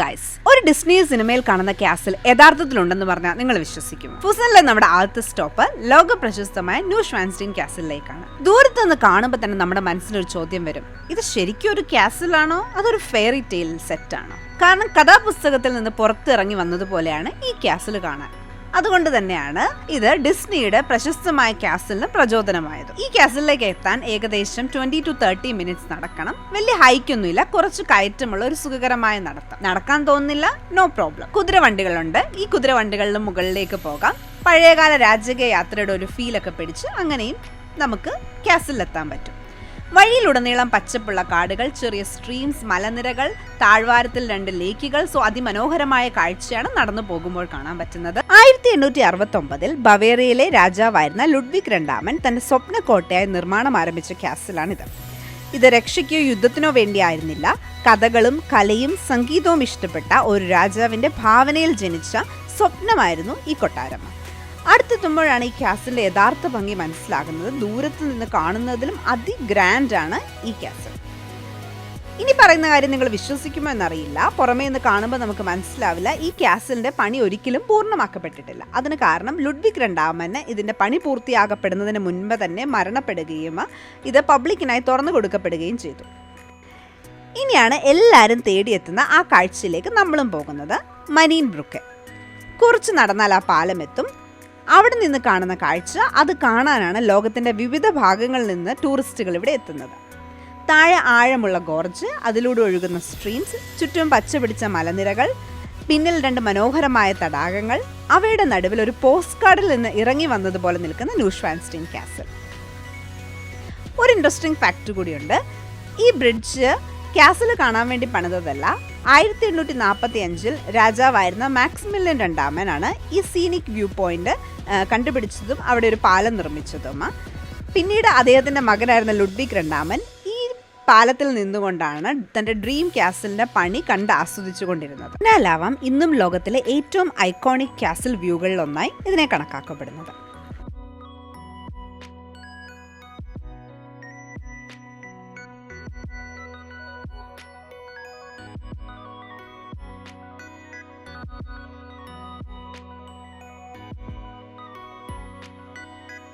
Guys, ഒരു Disney സിനിമയിൽ കാണുന്ന കാസിൽ യഥാർത്ഥത്തിലുണ്ടെന്ന് പറഞ്ഞാൽ നിങ്ങൾ വിശ്വസിക്കും? ഫുസനിലെ നമ്മുടെ ആദ്യത്തെ സ്റ്റോപ്പ് ലോക പ്രശസ്തമായ ന്യൂഷ്വാൻസ്റ്റീൻ കാസിലേക്കാണ്. ദൂരത്ത് നിന്ന് കാണുമ്പോൾ തന്നെ നമ്മുടെ മനസ്സിലൊരു ചോദ്യം വരും, ഇത് ശരിക്കും ഒരു കാസിലാണോ അതൊരു ഫെയറി ടെയിൽ സെറ്റാണോ? കാരണം കഥാപുസ്തകത്തിൽ നിന്ന് പുറത്തിറങ്ങി വന്നതുപോലെയാണ് ഈ കാസിൽ കാണാൻ. അതുകൊണ്ട് തന്നെയാണ് ഇത് ഡിസ്നിയുടെ പ്രശസ്തമായ കാസിലിന് പ്രചോദനമായത്. ഈ കാസിലേക്ക് എത്താൻ ഏകദേശം 20 to 30 മിനിറ്റ്സ് നടക്കണം. വലിയ ഹൈക്കൊന്നുമില്ല, കുറച്ച് കയറ്റമുള്ള ഒരു സുഖകരമായ നടക്കാൻ തോന്നുന്നില്ല, നോ പ്രോബ്ലം. കുതിരവണ്ടികളുണ്ട്. ഈ കുതിരവണ്ടികളിൽ മുകളിലേക്ക് പോകാം. പഴയകാല രാജകീയ യാത്രയുടെ ഒരു ഫീലൊക്കെ പിടിച്ച് അങ്ങനെയും നമുക്ക് കാസിലെത്താൻ പറ്റും. വഴിയിലുടനീളം പച്ചപ്പുള്ള കാടുകൾ, ചെറിയ സ്ട്രീംസ്, മലനിരകൾ, താഴ്വാരത്തിൽ 2 ലേക്കുകൾ. അതിമനോഹരമായ കാഴ്ചയാണ് നടന്നു പോകുമ്പോൾ കാണാൻ പറ്റുന്നത്. 1869 ബവേറിയയിലെ രാജാവായിരുന്ന ലുഡ്വിഗ് രണ്ടാമൻ തന്റെ സ്വപ്ന കോട്ടയായി നിർമ്മാണം ആരംഭിച്ച കാസിലാണിത്. ഇത് രക്ഷയ്ക്കോ യുദ്ധത്തിനോ വേണ്ടിയായിരുന്നില്ല. കഥകളും കലയും സംഗീതവും ഇഷ്ടപ്പെട്ട ഒരു രാജാവിന്റെ ഭാവനയിൽ ജനിച്ച സ്വപ്നമായിരുന്നു ഈ കൊട്ടാരം. അടുത്തെത്തുമ്പോഴാണ് ഈ കാസിലിന്റെ യഥാർത്ഥ ഭംഗി മനസ്സിലാകുന്നത്. ദൂരത്ത് നിന്ന് കാണുന്നതിലും അതിഗ്രാൻഡ് ആണ് ഈ കാസിൽ. ഇനി പറയുന്ന കാര്യം നിങ്ങൾ വിശ്വസിക്കുമോ എന്നറിയില്ല. പുറമേ നിന്ന് കാണുമ്പോൾ നമുക്ക് മനസ്സിലാവില്ല. ഈ കാസിലിന്റെ പണി ഒരിക്കലും പൂർണ്ണമാക്കപ്പെട്ടിട്ടില്ല. അതിന് കാരണം ലുഡ്വിഗ് രണ്ടാമന് ഇതിന്റെ പണി പൂർത്തിയാക്കപ്പെടുന്നതിന് മുൻപ് തന്നെ മരണപ്പെടുകയും ഇത് പബ്ലിക്കിനായി തുറന്നു കൊടുക്കപ്പെടുകയും ചെയ്തു. ഇനിയാണ് എല്ലാവരും തേടിയെത്തുന്ന ആ കാഴ്ചയിലേക്ക് നമ്മളും പോകുന്നത്. മനീൻ ബ്രൂക്ക്. കുറച്ച് നടന്നാൽ ആ പാലം എത്തും. അവിടെ നിന്ന് കാണുന്ന കാഴ്ച, അത് കാണാനാണ് ലോകത്തിൻ്റെ വിവിധ ഭാഗങ്ങളിൽ നിന്ന് ടൂറിസ്റ്റുകൾ ഇവിടെ എത്തുന്നത്. താഴെ ആഴമുള്ള ഗോർജ്, അതിലൂടെ ഒഴുകുന്ന സ്ട്രീംസ്, ചുറ്റും പച്ച പിടിച്ച മലനിരകൾ, പിന്നിൽ 2 മനോഹരമായ തടാകങ്ങൾ, അവയുടെ നടുവിൽ ഒരു പോസ്റ്റ് കാർഡിൽ നിന്ന് ഇറങ്ങി വന്നതുപോലെ നിൽക്കുന്ന ന്യൂഷ്വാൻസ്റ്റീൻ കാസിൽ. ഒരു ഇൻട്രസ്റ്റിംഗ് ഫാക്ട് കൂടിയുണ്ട്. ഈ ബ്രിഡ്ജ് കാസിൽ കാണാൻ വേണ്ടി പണിതതല്ല. 1845 രാജാവായിരുന്ന മാക്സിമിലിയൻ രണ്ടാമനാണ് ഈ സീനിക് വ്യൂ പോയിന്റ് കണ്ടുപിടിച്ചതും അവിടെ ഒരു പാലം നിർമ്മിച്ചതും. പിന്നീട് അദ്ദേഹത്തിൻ്റെ മകനായിരുന്ന ലുഡ്വിഗ് രണ്ടാമൻ ഈ പാലത്തിൽ നിന്നുകൊണ്ടാണ് തൻ്റെ ഡ്രീം കാസിലിൻ്റെ പണി കണ്ട് ആസ്വദിച്ചു കൊണ്ടിരുന്നത്. ഇതിനാലാവാം ഇന്നും ലോകത്തിലെ ഏറ്റവും ഐക്കോണിക് കാസിൽ വ്യൂകളിലൊന്നായി ഇതിനെ കണക്കാക്കപ്പെടുന്നത്.